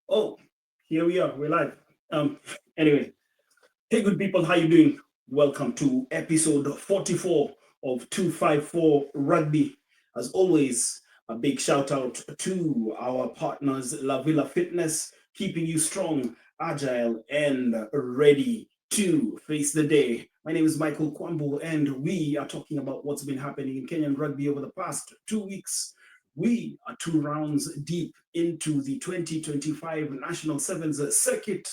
Oh, here we are. We're live. Anyway, hey, good people, how you doing? Welcome to episode 44 of 254 Rugby. As always, a big shout out to our partners, La Villa Fitness, keeping you strong, agile, and ready to face the day. My name is Michael Kwambo, and we are talking about what's been happening in Kenyan rugby over the past 2 weeks. We are 2 rounds deep into the 2025 National Sevens circuit.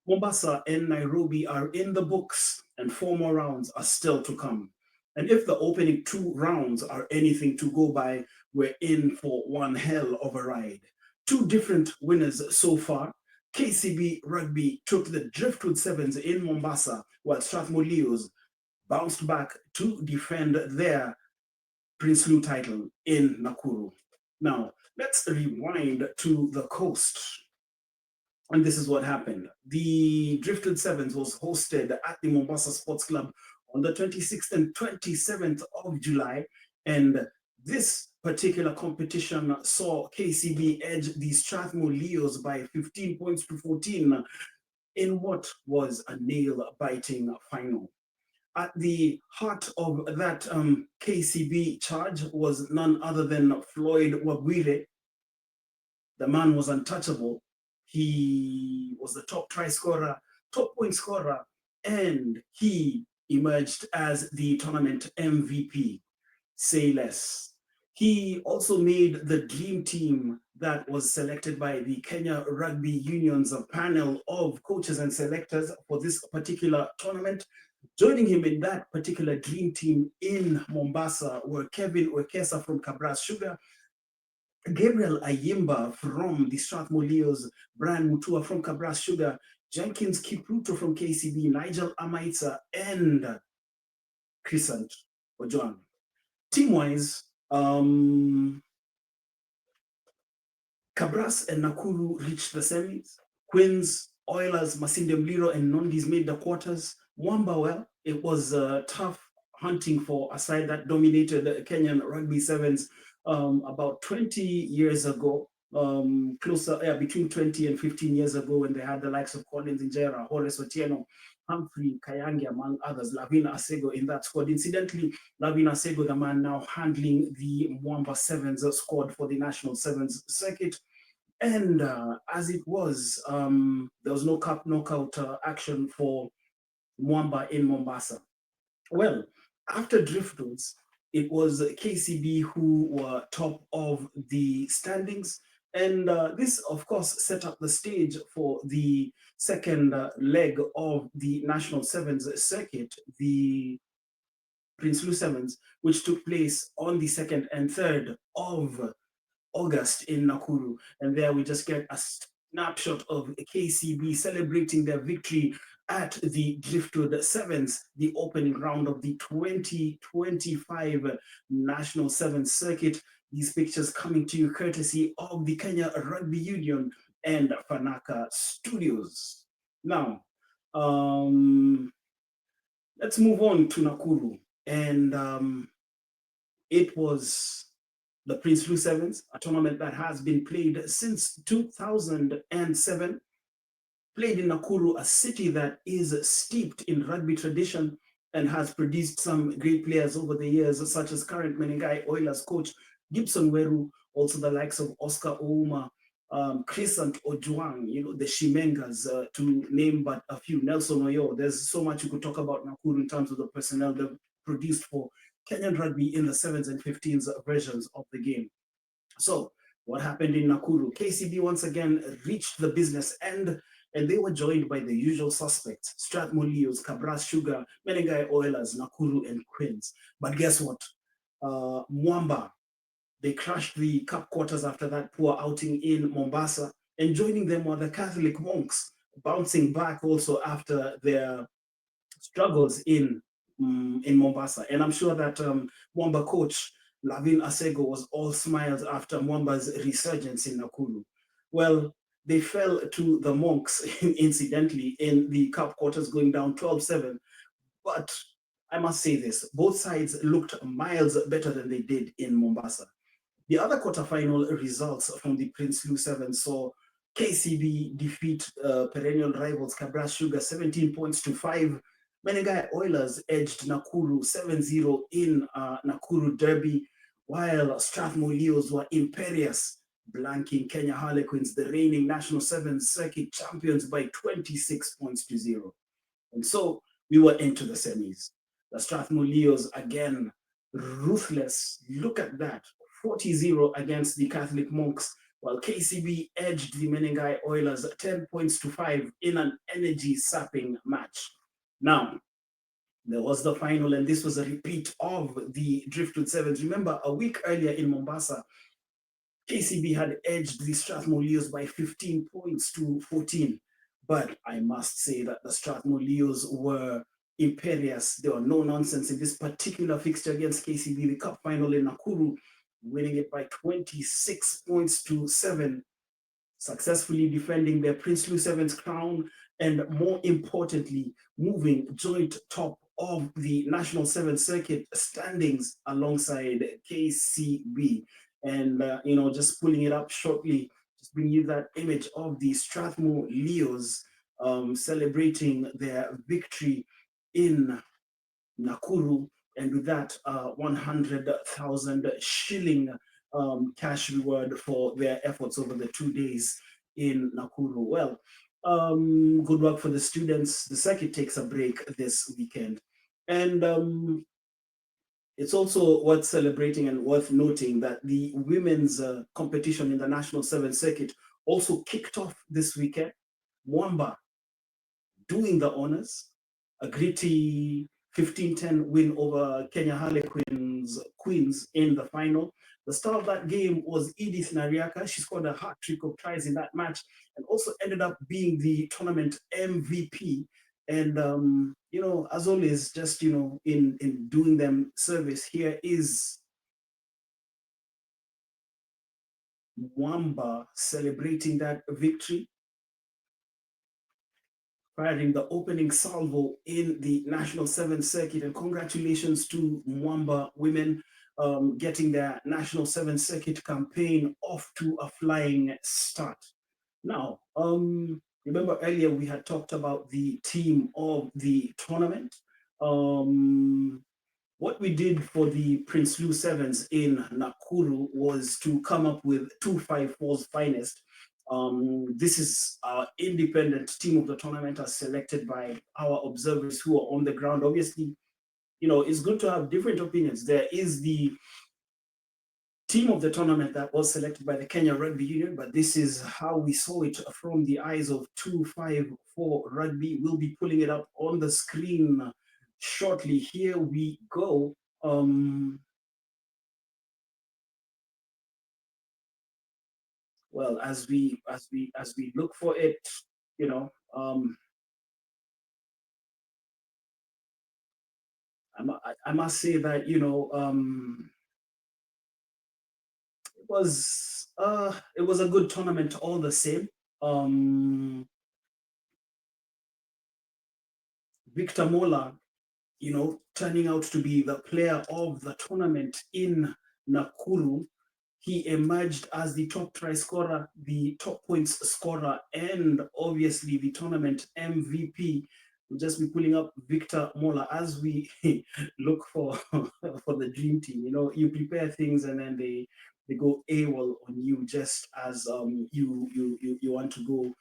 Mombasa and Nairobi are in the books, and 4 more rounds are still to come. And if the opening 2 rounds are anything to go by, we're in for one hell of a ride. Two different winners so far. KCB Rugby took the Driftwood Sevens in Mombasa, while Strathmore Leos bounced back to defend their Prinsloo title in Nakuru. Now, let's rewind to the coast. And this is what happened. The Driftwood Sevens was hosted at the Mombasa Sports Club on the 26th and 27th of July. And this particular competition saw KCB edge the Strathmore Leos by 15 points to 14 in what was a nail-biting final. At the heart of that KCB charge was none other than Floyd Wabwire. The man was untouchable. He was the top try scorer, top point scorer, and he emerged as the tournament MVP. Say less. He also made the dream team that was selected by the Kenya Rugby Union's panel of coaches and selectors for this particular tournament. Joining him in that particular dream team in Mombasa were Kevin Wekesa from Kabras Sugar, Gabriel Ayimba from the Strathmore Leos, Brian Mutua from Kabras Sugar, Jenkins Kipruto from KCB, Nigel Amaitsa, and Crescent Ojuang. Team-wise, Kabras and Nakuru reached the semis. Queens, Oilers, Masinde Mliro, and Nondis made the quarters. Mwamba, well, it was tough hunting for a side that dominated the Kenyan Rugby Sevens about 20 years ago, between 20 and 15 years ago, when they had the likes of Collins Injera, Horace Otieno, Humphrey Kayangi, among others, Lavina Asego in that squad. Incidentally, Lavina Asego, the man now handling the Mwamba Sevens squad for the National Sevens circuit. And as it was, there was no cup knockout action for Mwamba in Mombasa. Well, after Driftwoods, it was KCB who were top of the standings. And this, of course, set up the stage for the second leg of the National Sevens circuit, the Prinsloo Sevens, which took place on the 2nd and 3rd of August in Nakuru. And there we just get a snapshot of KCB celebrating their victory at the Driftwood Sevens, the opening round of the 2025 National Sevens Circuit. These pictures coming to you courtesy of the Kenya Rugby Union and Fanaka Studios. Now, let's move on to Nakuru. And it was the Prinsloo Sevens, a tournament that has been played since 2007. Played in Nakuru, a city that is steeped in rugby tradition and has produced some great players over the years, such as current Menengai Oilers coach Gibson Weru, also the likes of Oscar Ouma, Crescent Ojuang, the Shimengas, to name but a few, Nelson Oyo. There's so much you could talk about Nakuru in terms of the personnel they've produced for Kenyan rugby in the 7s and 15s versions of the game. So what happened in Nakuru? KCB once again reached the business end, and they were joined by the usual suspects: Strathmore Leos, Kabras Sugar, Menengai Oilers, Nakuru, and Queens. But guess what? Mwamba, they crashed the cup quarters after that poor outing in Mombasa, and joining them were the Catholic Monks, bouncing back also after their struggles in Mombasa. And I'm sure that Mwamba coach Lavin Asego was all smiles after Mwamba's resurgence in Nakuru. Well, they fell to the Monks, incidentally, in the cup quarters, going down 12-7. But I must say this, both sides looked miles better than they did in Mombasa. The other quarterfinal results from the Prinsloo Sevens saw KCB defeat perennial rivals Kabras Sugar 17 points to 5. Menengai Oilers edged Nakuru 7-0 in Nakuru Derby, while Strathmore Leos were imperious, blanking Kenya Harlequins, the reigning National 7th Circuit champions, by 26 points to 0. And so we were into the semis. The Strathmore Leos, again, ruthless. Look at that. 40-0 against the Catholic Monks, while KCB edged the Menengai Oilers 10 points to 5 in an energy-sapping match. Now, there was the final, and this was a repeat of the Driftwood Sevens. Remember, a week earlier in Mombasa, KCB had edged the Strathmore Leos by 15 points to 14. But I must say that the Strathmore Leos were imperious. There were no nonsense in this particular fixture against KCB, the cup final in Nakuru, winning it by 26 points to 7, successfully defending their Prinsloo Sevens crown, and more importantly, moving joint top of the National 7th Circuit standings alongside KCB. And, just pulling it up shortly, just bring you that image of the Strathmore Leos celebrating their victory in Nakuru, and with that, 100,000 shilling cash reward for their efforts over the 2 days in Nakuru. Well, good work for the students. The circuit takes a break this weekend. And it's also worth celebrating and worth noting that the women's competition in the National 7th Circuit also kicked off this weekend. Mwamba doing the honors, a gritty 15-10 win over Kenya Harlequins Queens in the final. The star of that game was Edith Nariaka. She scored a hat-trick of tries in that match and also ended up being the tournament MVP. And, as always, just, in doing them service, here is Mwamba celebrating that victory, firing the opening salvo in the National 7th Circuit. And congratulations to Mwamba women getting their National 7th Circuit campaign off to a flying start. Now, remember earlier we had talked about the team of the tournament. What we did for the Prinsloo Sevens in Nakuru was to come up with 254's finest. This is our independent team of the tournament as selected by our observers who are on the ground. Obviously, it's good to have different opinions. There is the team of the tournament that was selected by the Kenya Rugby Union, but this is how we saw it from the eyes of 254 Rugby. We'll be pulling it up on the screen shortly. Here we go. Well, as we look for it, I must say that it was a good tournament all the same. Victor Mola, turning out to be the player of the tournament in Nakuru. He emerged as the top try scorer, the top points scorer, and obviously the tournament MVP. We'll just be pulling up Victor Mola as we look for the dream team. You prepare things and then they go AWOL on you just as you want to go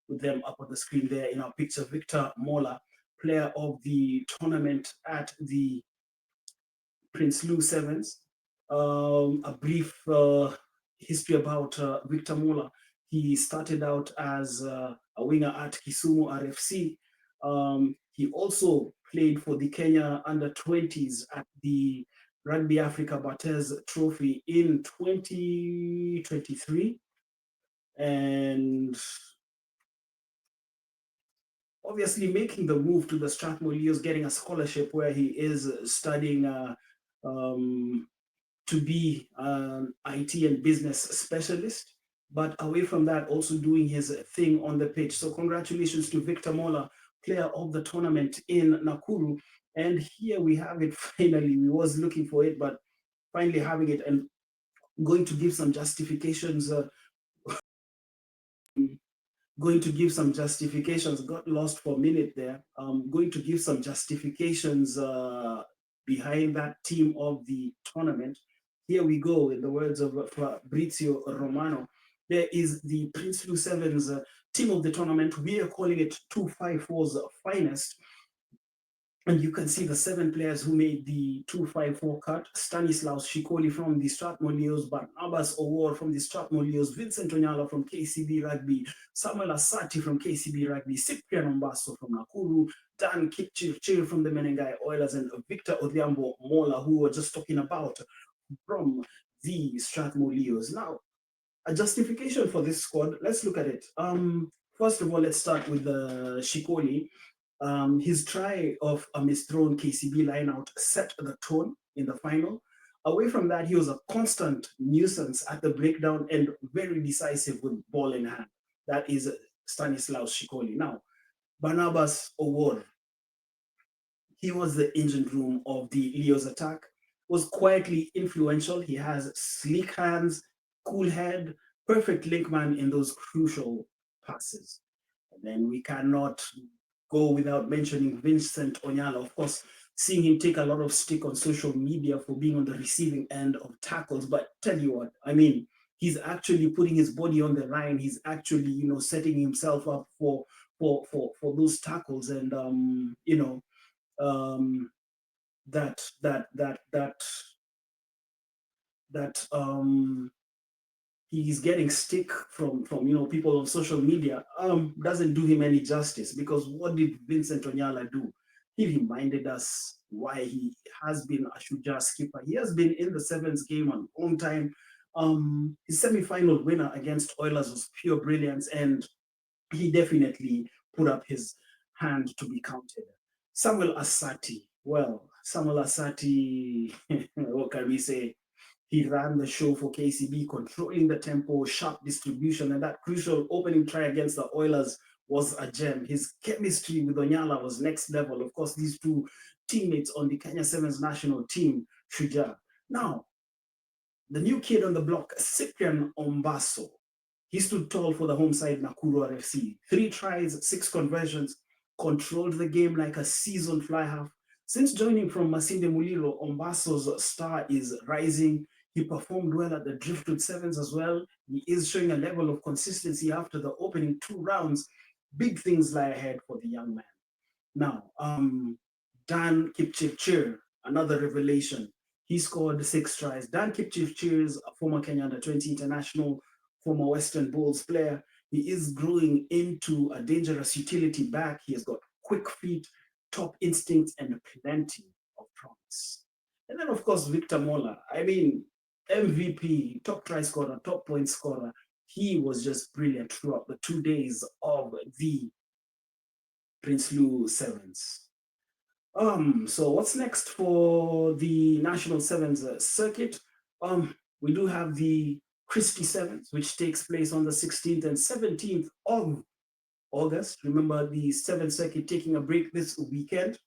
with them up on the screen there in our picture. Victor Mola, player of the tournament at the Prinsloo Sevens. A brief history about Victor Mola. He started out as a winger at Kisumu RFC. He also played for the Kenya under-20s at the Rugby Africa Batters Trophy in 2023. And obviously making the move to the Strathmore Leos, getting a scholarship where he is studying to be an IT and business specialist, but away from that, also doing his thing on the pitch. So congratulations to Victor Mola, player of the tournament in Nakuru. And here we have it finally. We was looking for it, but finally having it, and going to give some justifications going to give some justifications. Got lost for a minute there. Going to give some justifications behind that team of the tournament. Here we go. In the words of Fabrizio Romano, there is the Prinsloo Sevens team of the tournament. We are calling it 254's finest. And you can see the 7 players who made the 254 cut. Stanislaus Shikoli from the Strathmore Leos, Barnabas Award from the Strathmore Leos, Vincent Onyala from KCB Rugby, Samuel Asati from KCB Rugby, Cyprian Ombaso from Nakuru, Dan Kipchirchir from the Menengai Oilers, and Victor Odhiambo Mola, who we were just talking about, from the Strathmore Leos. Now, a justification for this squad, let's look at it. First of all, let's start with the Shikoli. His try of a misthrown KCB lineout set the tone in the final. Away from that, he was a constant nuisance at the breakdown and very decisive with ball in hand. That is Stanislaus Shikoli. Now, Barnabas Award, he was the engine room of the Leos attack, was quietly influential. He has sleek hands, cool head, perfect linkman in those crucial passes. And then we cannot go without mentioning Vincent Onyala. Of course, seeing him take a lot of stick on social media for being on the receiving end of tackles. But tell you what, I mean, he's actually putting his body on the line. He's actually, setting himself up for those tackles, and that he's getting stick from people on social media doesn't do him any justice, because what did Vincent Onyala do? He reminded us why he has been a Shuja skipper. He has been in the sevens game a long time. His semi-final winner against Oilers was pure brilliance, and he definitely put up his hand to be counted. Samuel Asati. Well, Samuel Asati, what can we say? He ran the show for KCB, controlling the tempo, sharp distribution, and that crucial opening try against the Oilers was a gem. His chemistry with Onyala was next level. Of course, these two teammates on the Kenya Sevens national team, Shuja. Now, the new kid on the block, Cyprian Ombaso, he stood tall for the home side Nakuru RFC. 3 tries, 6 conversions, controlled the game like a seasoned fly half. Since joining from Masinde Muliro, Ombaso's star is rising. He performed well at the Driftwood Sevens as well. He is showing a level of consistency after the opening 2 rounds. Big things lie ahead for the young man. Now, Dan Kipchirchir, another revelation. He scored 6 tries. Dan Kipchirchir is a former Kenya Under-20 international, former Western Bulls player. He is growing into a dangerous utility back. He has got quick feet, top instincts, and plenty of promise. And then, of course, Victor Mola. I mean, MVP, top try scorer, top point scorer. He was just brilliant throughout the 2 days of the Prinsloo Sevens. So what's next for the National Sevens circuit? We do have the Christie Sevens, which takes place on the 16th and 17th of August. Remember, the Sevens circuit taking a break this weekend.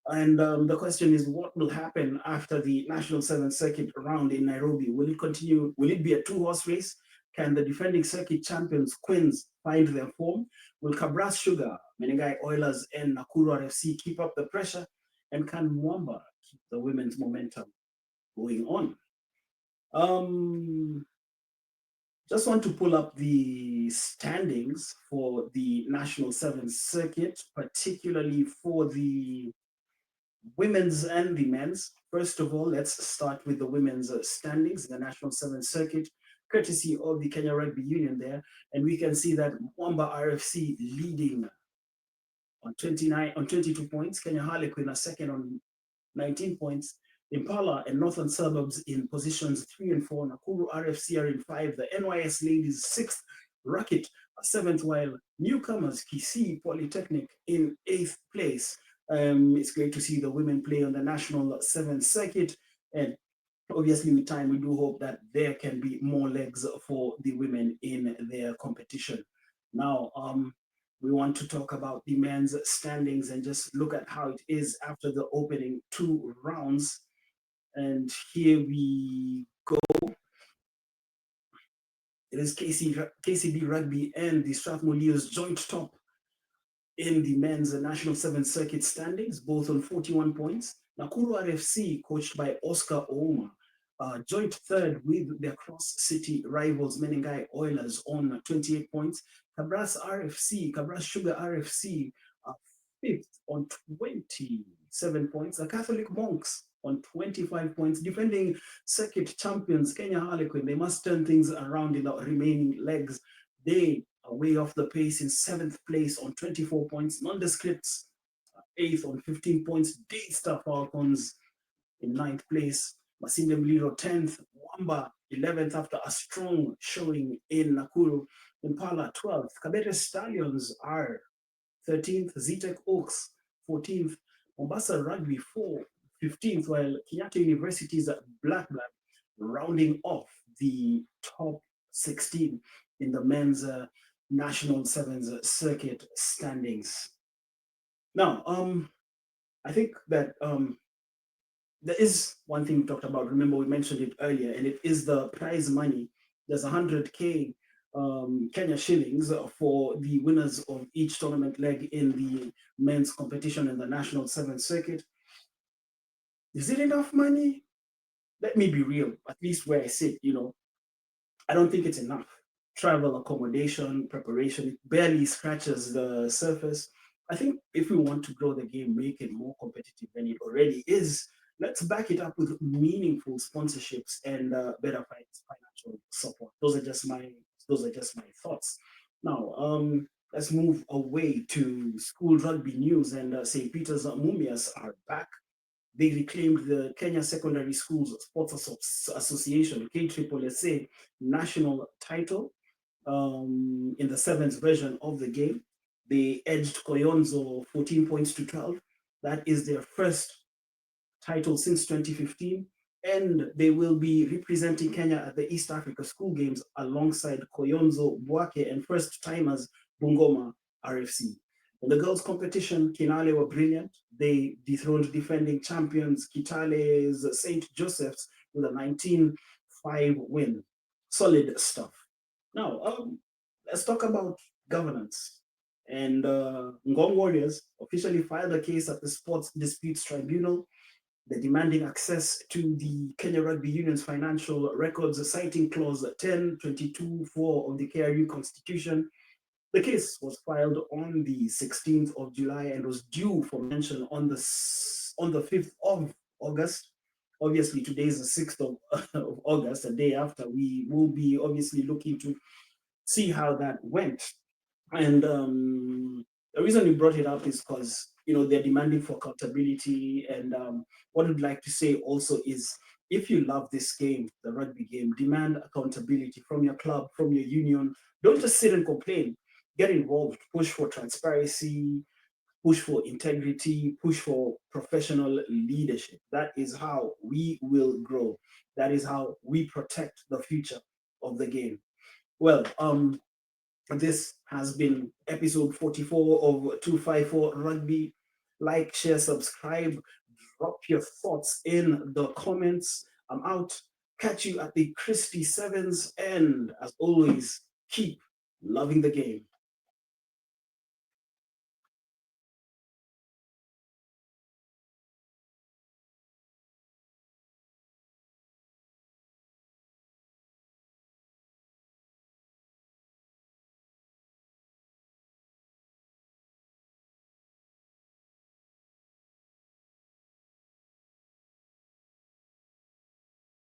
And the question is, what will happen after the National Sevens circuit round in Nairobi? Will it continue? Will it be a 2-horse race? Can the defending circuit champions, Queens, find their form? Will Kabras Sugar, Menengai Oilers, and Nakuru RFC keep up the pressure? And can Mwamba keep the women's momentum going on? Just want to pull up the standings for the National Sevens circuit, particularly for the women's and the men's. First of all, let's start with the women's standings in the National Sevens circuit, courtesy of the Kenya Rugby Union there. And we can see that Mwamba RFC leading on 22 points, Kenya Harlequin are second on 19 points, Impala and Northern Suburbs in positions 3 and 4, Nakuru RFC are in 5, the NYS Ladies 6th, Racket 7th, while newcomers Kisii Polytechnic in 8th place. It's great to see the women play on the National Sevens circuit, and obviously with time we do hope that there can be more legs for the women in their competition. Now, we want to talk about the men's standings and just look at how it is after the opening 2 rounds. And here we go. It is KCB Rugby and the Strathmore Leos joint top in the men's national 7th circuit standings, both on 41 points. Nakuru RFC, coached by Oscar Ouma, joint third with their cross-city rivals Menengai Oilers on 28 points. Kabras Sugar RFC, fifth on 27 points. The Catholic Monks on 25 points. Defending circuit champions Kenya Harlequin, they must turn things around in the remaining legs. They are way off the pace in 7th place on 24 points. Nondescripts, 8th on 15 points. Daystar Falcons in 9th place. Masinde Mlilo 10th. Mwamba 11th after a strong showing in Nakuru. Impala 12th. Kabete Stallions are 13th. Zitek Oaks 14th. Mombasa Rugby 15th, while Kenyatta University's Black rounding off the top 16 in the men's national 7th circuit standings. Now, I think that there is one thing we talked about. Remember, we mentioned it earlier, and it is the prize money. There's 100K Kenya shillings for the winners of each tournament leg in the men's competition in the national 7th circuit. Is it enough money? Let me be real, at least where I sit, I don't think it's enough. Travel, accommodation, preparation, it barely scratches the surface. I think if we want to grow the game, make it more competitive than it already is, let's back it up with meaningful sponsorships and better financial support. Those are just my thoughts. Now, let's move away to school rugby news, and St. Peter's Mumias are back. They reclaimed the Kenya Secondary Schools Sports Association, KSSA, national title in the 7th version of the game. They edged Koyonzo 14 points to 12. That is their first title since 2015. And they will be representing Kenya at the East Africa School Games alongside Koyonzo, Bwake, and first-timers Bungoma RFC. In the girls' competition, Kinale were brilliant. They dethroned defending champions Kitale's St. Joseph's with a 19-5 win. Solid stuff. Now, let's talk about governance. And Ngong Warriors officially filed a case at the Sports Disputes Tribunal. They're demanding access to the Kenya Rugby Union's financial records, citing clause 1022(4) of the KRU Constitution. The case was filed on the 16th of July and was due for mention on the 5th of August. Obviously, today is the 6th of August, a day after. We will be obviously looking to see how that went. And the reason we brought it up is because, they're demanding for accountability. And what we'd like to say also is, if you love this game, the rugby game, demand accountability from your club, from your union. Don't just sit and complain. Get involved, push for transparency, push for integrity, push for professional leadership. That is how we will grow. That is how we protect the future of the game. Well, this has been episode 44 of 254 Rugby. Like, share, subscribe, drop your thoughts in the comments. I'm out. Catch you at the Christie Sevens, and as always, keep loving the game.